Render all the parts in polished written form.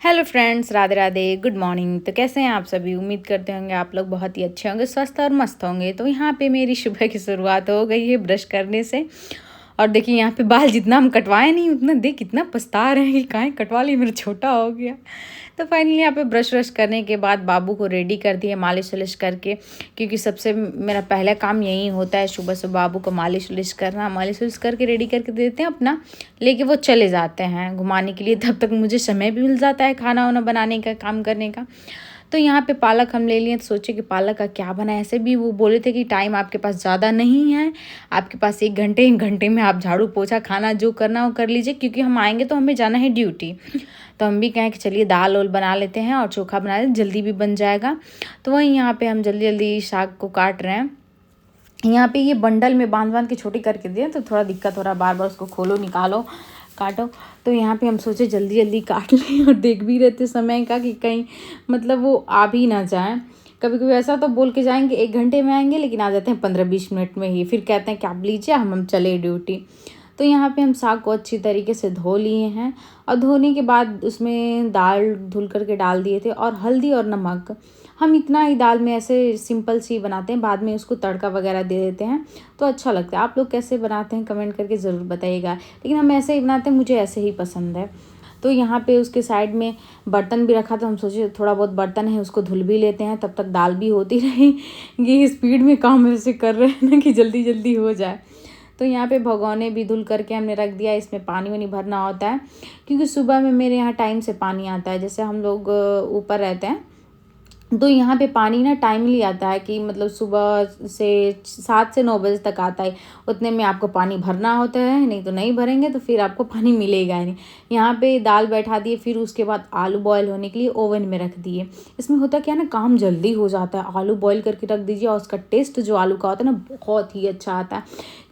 Hello friends, Radhe Radhe, good morning. तो कैसे हैं आप सभी? उम्मीद करते होंगे आप लोग बहुत ही अच्छे होंगे, स्वस्थ और मस्त होंगे। तो यहाँ पे मेरी सुबह की शुरुआत हो गई है ब्रश करने से। और देखिए यहाँ पे बाल जितना हम कटवाए नहीं उतना देख कितना पछता रहे हैं कि काहे कटवा लिए, मेरा छोटा हो गया। तो फाइनली यहाँ पे ब्रश व्रश करने के बाद बाबू को रेडी कर दिया मालिश वालिश करके, क्योंकि सबसे मेरा पहला काम यही होता है सुबह सुबह बाबू को मालिश वालिश करना। मालिश वालिश करके रेडी करके देते हैं अपना, लेके वो चले जाते हैं घुमाने के लिए। तब तक मुझे समय भी मिल जाता है खाना वाना बनाने का, काम करने का। तो यहाँ पे पालक हम ले लिए, तो सोचे कि पालक का क्या बनाए। ऐसे भी वो बोले थे कि टाइम आपके पास ज़्यादा नहीं है, आपके पास 1 घंटे में आप झाड़ू पोछा खाना जो करना हो कर लीजिए, क्योंकि हम आएंगे तो हमें जाना है ड्यूटी। तो हम भी कहें कि चलिए दाल वाल बना लेते हैं और चोखा बना लेते, जल्दी भी बन जाएगा। तो वहीं यहाँ पे हम जल्दी जल्दी साग को काट रहे हैं। यहाँ पे ये बंडल में बांध बांध के छोटी करके दिए, तो थोड़ा दिक्कत हो रहा है, बार बार उसको खोलो निकालो काटो। तो यहाँ पे हम सोचे जल्दी जल्दी काट लें, और देख भी रहते समय का कि कहीं मतलब वो आ भी ना जाए। कभी कभी ऐसा तो बोल के जाएंगे 1 घंटे में आएंगे, लेकिन आ जाते हैं 15-20 मिनट में ही। फिर कहते हैं कि आप लीजिए, हम चले ड्यूटी। तो यहाँ पे हम साग को अच्छी तरीके से धो लिए हैं, और धोने के बाद उसमें दाल धुल करके डाल दिए थे, और हल्दी और नमक। हम इतना ही दाल में ऐसे सिंपल सी बनाते हैं, बाद में उसको तड़का वगैरह दे देते हैं तो अच्छा लगता है। आप लोग कैसे बनाते हैं कमेंट करके ज़रूर बताइएगा, लेकिन हम ऐसे ही बनाते हैं, मुझे ऐसे ही पसंद है। तो यहाँ पे उसके साइड में बर्तन भी रखा था, हम सोचे थोड़ा बहुत बर्तन है उसको धुल भी लेते हैं, तब तक दाल भी होती रहेगी। स्पीड में काम ऐसे कर रहे हैं ना कि जल्दी जल्दी हो जाए। तो यहाँ पे भगोने भी धुल करके हमने रख दिया, इसमें पानी वानी भरना होता है, क्योंकि सुबह में मेरे यहाँ टाइम से पानी आता है। जैसे हम लोग ऊपर रहते हैं तो यहाँ पे पानी ना टाइमली आता है, कि मतलब सुबह से 7 से 9 बजे तक आता है। उतने में आपको पानी भरना होता है, नहीं तो नहीं भरेंगे तो फिर आपको पानी मिलेगा ही नहीं। यहाँ पे दाल बैठा दिए, फिर उसके बाद आलू बॉयल होने के लिए ओवन में रख दिए। इसमें होता क्या है ना, काम जल्दी हो जाता है। आलू बॉयल करके रख दीजिए, और उसका टेस्ट जो आलू का होता है ना बहुत ही अच्छा आता है।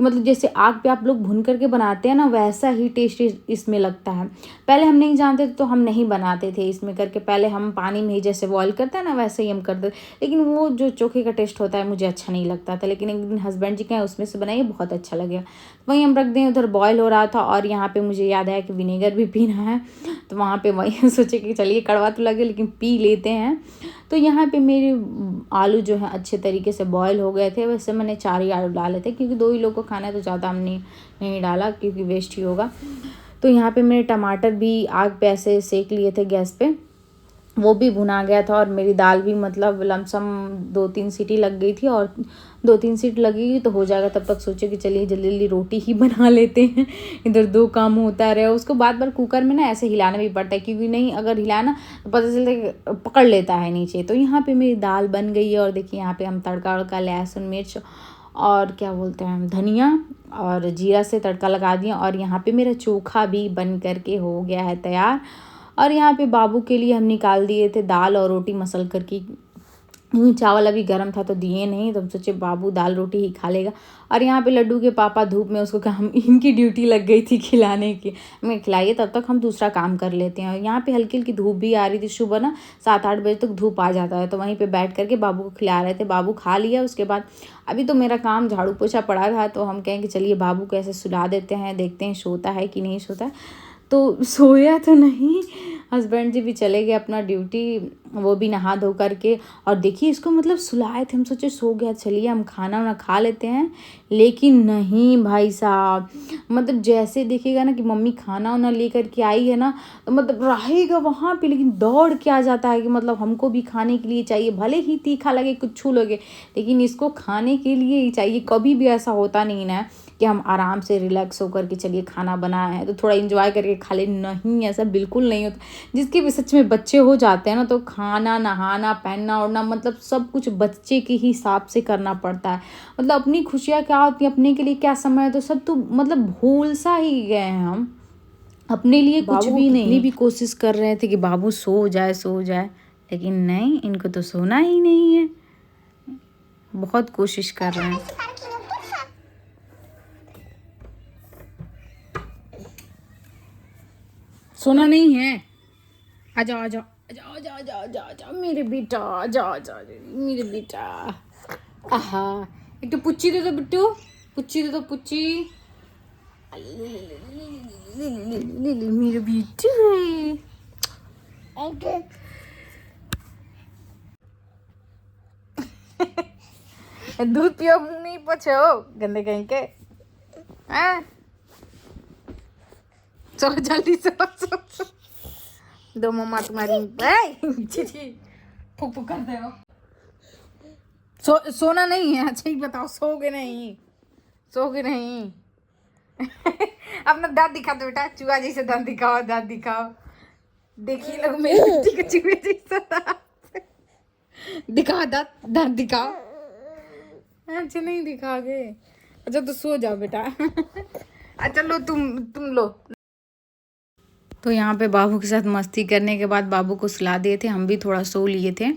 मतलब जैसे आग पे आप लोग भून करके बनाते हैं ना, वैसा ही टेस्ट इसमें लगता है। पहले हम नहीं जानते थे तो हम नहीं बनाते थे इसमें करके, पहले हम पानी में ही जैसे बॉयल करते हैं ना वैसे ही हम कर देते, लेकिन वो जो चोखे का टेस्ट होता है मुझे अच्छा नहीं लगता था। लेकिन एक दिन हस्बैंड जी के उसमें से बनाइए, बहुत अच्छा लगेगा। वहीं हम रख दें, उधर बॉयल हो रहा था, और यहाँ पे मुझे याद आया कि विनेगर भी पीना है। तो वहाँ पे वही सोचे कि चलिए कड़वा तो लगे लेकिन पी लेते हैं। तो यहाँ पे मेरे आलू जो है अच्छे तरीके से बॉयल हो गए थे। वैसे मैंने 4 ही आलू डाले थे, क्योंकि 2 ही लोग को खाना है, तो ज़्यादा हमने नहीं डाला क्योंकि वेस्ट ही होगा। तो यहाँ पे मेरे टमाटर भी आग पे ऐसे सेक लिए थे गैस पे, वो भी भुना गया था। और मेरी दाल भी मतलब लमसम 2-3 सीटी लग गई थी, और 2-3 सीटी लगेगी तो हो जाएगा। तब तक सोचे कि चलिए जल्दी जल्दी रोटी ही बना लेते हैं, इधर 2 काम होता रहे। उसको बार बार कुकर में ना ऐसे हिलाना भी पड़ता है, क्योंकि नहीं अगर हिलाया ना तो पता चलता है पकड़ लेता है नीचे। तो यहाँ पे मेरी दाल बन गई है, और देखिए यहाँ पे हम तड़का वड़का लहसुन मिर्च और क्या बोलते हैं धनिया और जीरा से तड़का लगा दिया। और यहाँ पे मेरा चोखा भी बन करके हो गया है तैयार। और यहाँ पे बाबू के लिए हम निकाल दिए थे दाल और रोटी मसल कर की। चावल अभी गर्म था तो दिए नहीं, तो हम सोचे बाबू दाल रोटी ही खा लेगा। और यहाँ पे लड्डू के पापा धूप में, उसको कहा हम इनकी ड्यूटी लग गई थी खिलाने की। हमें खिलाइए, तब तक हम दूसरा काम कर लेते हैं। और यहाँ पे हल्की हल्की धूप भी आ रही थी, सुबह ना 7-8 बजे तक धूप आ जाता है। तो वहीं पे बैठ करके बाबू को खिला रहे थे, बाबू खा लिया। उसके बाद अभी तो मेरा काम झाड़ू पोछा पड़ा था, तो हम कहें कि चलिए बाबू को ऐसे सुला देते हैं, देखते हैं सोता है कि नहीं सोता। तो सोया तो नहीं, हस्बैंड जी भी चले गए अपना ड्यूटी, वो भी नहा धो करके। और देखिए इसको मतलब सुलाए थे, हम सोचे सो गया, चलिए हम खाना वाना खा लेते हैं। लेकिन नहीं भाई साहब, मतलब जैसे देखिएगा ना कि मम्मी खाना वाना लेकर के आई है ना, तो मतलब रहेगा वहाँ पे, लेकिन दौड़ के आ जाता है कि मतलब हमको भी खाने के लिए चाहिए, भले ही तीखा लगे कुछ लगे, लेकिन इसको खाने के लिए ही चाहिए। कभी भी ऐसा होता नहीं ना कि हम आराम से रिलैक्स होकर के चलिए खाना बनाए हैं तो थोड़ा एंजॉय करके खा ले, नहीं ऐसा बिल्कुल नहीं होता। जिसके भी सच में बच्चे हो जाते हैं ना, तो खाना नहाना पहनना ओढ़ना मतलब सब कुछ बच्चे के हिसाब से करना पड़ता है। मतलब अपनी खुशियाँ क्या होती हैं, अपने के लिए क्या समय है, तो सब तो मतलब भूल सा ही गए हैं हम, अपने लिए कुछ भी नहीं। कितनी भी कोशिश कर रहे थे कि बाबू सो जाए सो जाए, लेकिन नहीं, इनको तो सोना ही नहीं है। बहुत कोशिश कर रहे हैं। सोना नहीं है, आ जाओ आ जाओ आ जाओ आ जाओ आ जाओ आ जाओ आ जाओ मेरे बेटा, आ जाओ आ जाओ मेरे बेटा। आहा, एक तो पुच्ची दे दो बिट्टू, पुच्ची दे दो पुच्ची। ले ले ले ले ले ले ले ले ले ले मेरे बेटे। दूध पियो, मुंह नहीं पोछो गंदे कहीं के। चलो जल्दी चलो। दो मम्मा तुम्हारी फूक फूक करते हो। सोना नहीं है। अच्छा ही बताओ, सोगे नहीं? सोगे नहीं? अपना दांत दिखा दो बेटा, चूहा जैसे दांत दिखाओ, दांत दिखाओ। देखिए लोग मेरी बेटी को चूहे जैसा दांत दिखाओ, दांत दिखाओ। अच्छा नहीं दिखाओगे? अच्छा तो सो जाओ बेटा। अच्छा लो, तुम लो। तो यहाँ पे बाबू के साथ मस्ती करने के बाद बाबू को सुला दिए थे, हम भी थोड़ा सो लिए थे।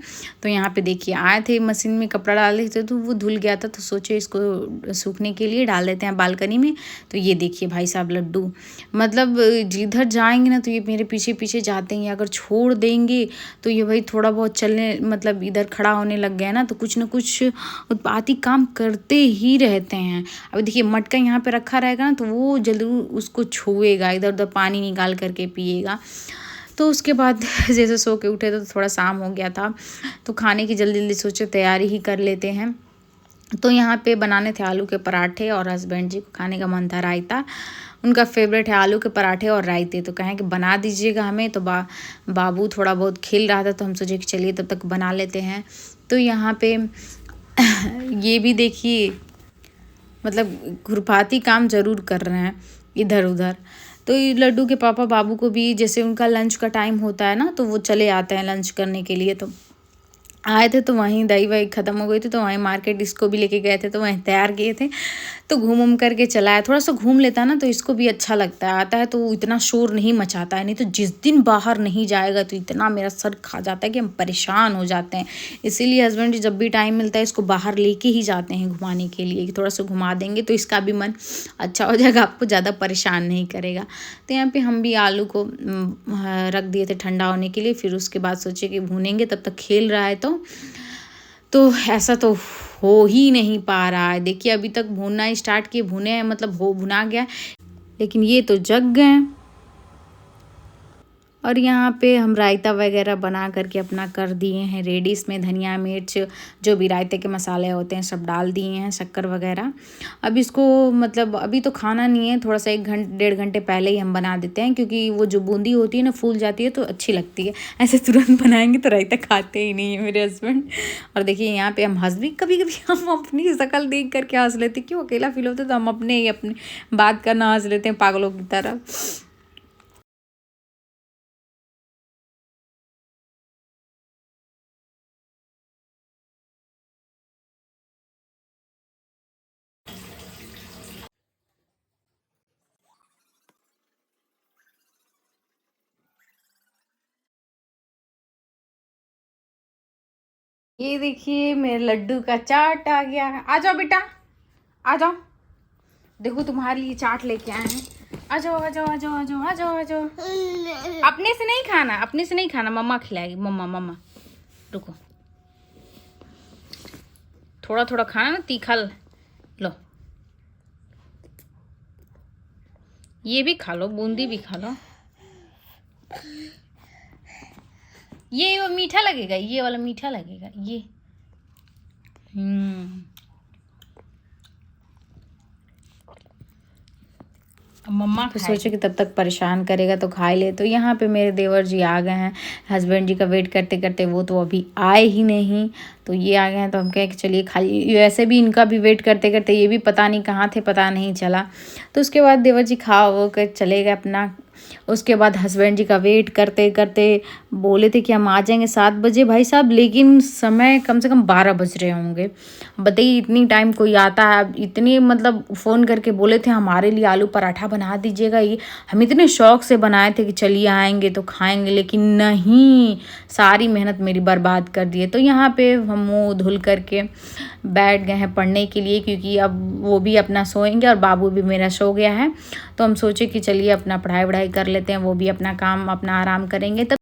तो यहाँ पे देखिए आए थे, मशीन में कपड़ा डाल रहे थे तो वो धुल गया था, तो सोचे इसको सूखने के लिए डाल देते हैं बालकनी में। तो ये देखिए भाई साहब लड्डू, मतलब जिधर जाएंगे ना तो ये मेरे पीछे पीछे जाते हैं। अगर छोड़ देंगे तो ये भाई थोड़ा बहुत चलने, मतलब इधर खड़ा होने लग गया ना तो कुछ ना कुछ उत्पाती काम करते ही रहते हैं। अभी देखिए मटका यहाँ पे रखा रहेगा ना तो वो जरूर उसको छुएगा, इधर उधर पानी निकाल करके पिएगा। तो उसके बाद जैसे सो के उठे तो थोड़ा शाम हो गया था, तो खाने की जल्दी जल्दी सोचे तैयारी ही कर लेते हैं। तो यहाँ पे बनाने थे आलू के पराठे, और हस्बैंड जी को खाने का मन था रायता। उनका फेवरेट है आलू के पराठे और रायते, तो कहें कि बना दीजिएगा हमें। तो बाबू थोड़ा बहुत खेल रहा था तो हम सोचे कि चलिए तब तक बना लेते हैं। तो यहाँ पे ये भी देखिए, मतलब खुरपाती काम ज़रूर कर रहे हैं इधर उधर। तो ये लड्डू के पापा बाबू को भी जैसे उनका लंच का टाइम होता है ना तो वो चले आते हैं लंच करने के लिए। तो आए थे तो वहीं दही वही ख़त्म हो गई थी, तो वहीं मार्केट इसको भी लेके गए थे, तो वहीं तैयार किए थे। तो घूम करके चला है, थोड़ा सा घूम लेता है ना तो इसको भी अच्छा लगता है। आता है तो वो इतना शोर नहीं मचाता है, नहीं तो जिस दिन बाहर नहीं जाएगा तो इतना मेरा सर खा जाता है कि हम परेशान हो जाते हैं। इसीलिए हस्बैंड जी जब भी टाइम मिलता है इसको बाहर लेके ही जाते हैं घुमाने के लिए, कि थोड़ा सा घुमा देंगे तो इसका भी मन अच्छा हो जाएगा, आपको ज़्यादा परेशान नहीं करेगा। तो यहाँ पर हम भी आलू को रख दिए थे ठंडा होने के लिए, फिर उसके बाद सोचे कि भूनेंगे, तब तक खेल रहा है तो ऐसा तो हो ही नहीं पा रहा है। देखिए अभी तक भूनना स्टार्ट किए, भुने हैं मतलब हो भुना गया, लेकिन ये तो जग गए। और यहाँ पे हम रायता वगैरह बना करके अपना कर दिए हैं रेडी। इसमें धनिया मिर्च जो भी रायते के मसाले होते हैं सब डाल दिए हैं, शक्कर वगैरह। अब इसको मतलब अभी तो खाना नहीं है, थोड़ा सा 1-1.5 घंटे पहले ही हम बना देते हैं, क्योंकि वो जो बूंदी होती है ना फूल जाती है तो अच्छी लगती है। ऐसे तुरंत बनाएंगे तो रायता खाते ही नहीं है मेरे हस्बैंड। और देखिए यहाँ पे हम हंस भी, कभी कभी हम अपनी शक्ल देख करके हंस लेते, क्यों अकेला फील होता है तो हम अपने बात करना हंस लेते हैं पागलों की तरह। ये देखिए मेरे लड्डू का चाट आ गया है। आ जाओ बेटा, आ जाओ, देखो तुम्हारे लिए चाट लेके आए हैं। आ जाओ आ जाओ आ जाओ आ जाओ आ जाओ आ जाओ। अपने से नहीं खाना, अपने से नहीं खाना, मम्मा खिलाएगी। मम्मा रुको, थोड़ा थोड़ा खाना ना, तीखा लो, ये भी खा लो, बूंदी भी खा लो। ये वो मीठा लगेगा, ये वाला मीठा लगेगा ये। मम्मा तो सोचे कि तब तक परेशान करेगा तो खा ले। तो यहाँ पे मेरे देवर जी आ गए हैं, हस्बैंड जी का वेट करते करते, वो तो अभी आए ही नहीं, तो ये आ गए हैं। तो हम कहे कि चलिए खा लिए। वैसे भी इनका भी वेट करते करते ये भी पता नहीं कहाँ थे, पता नहीं चला। तो उसके बाद देवर जी खा वो कर चले गए अपना। उसके बाद हस्बैंड जी का वेट करते करते बोले थे कि हम आ जाएंगे 7 बजे भाई साहब, लेकिन समय कम से कम 12 बज रहे होंगे। बताइए इतनी टाइम कोई आता है? इतनी मतलब फ़ोन करके बोले थे हमारे लिए आलू पराठा बना दीजिएगा, ये हम इतने शौक से बनाए थे कि चलिए आएंगे तो खाएंगे, लेकिन नहीं, सारी मेहनत मेरी बर्बाद कर दिए। तो यहाँ पे हम मुँह धुल करके बैठ गए हैं पढ़ने के लिए, क्योंकि अब वो भी अपना सोएंगे और बाबू भी मेरा सो गया है। तो हम सोचे कि चलिए अपना पढ़ाई वढ़ाई कर लेते हैं, वो भी अपना काम अपना आराम करेंगे। तब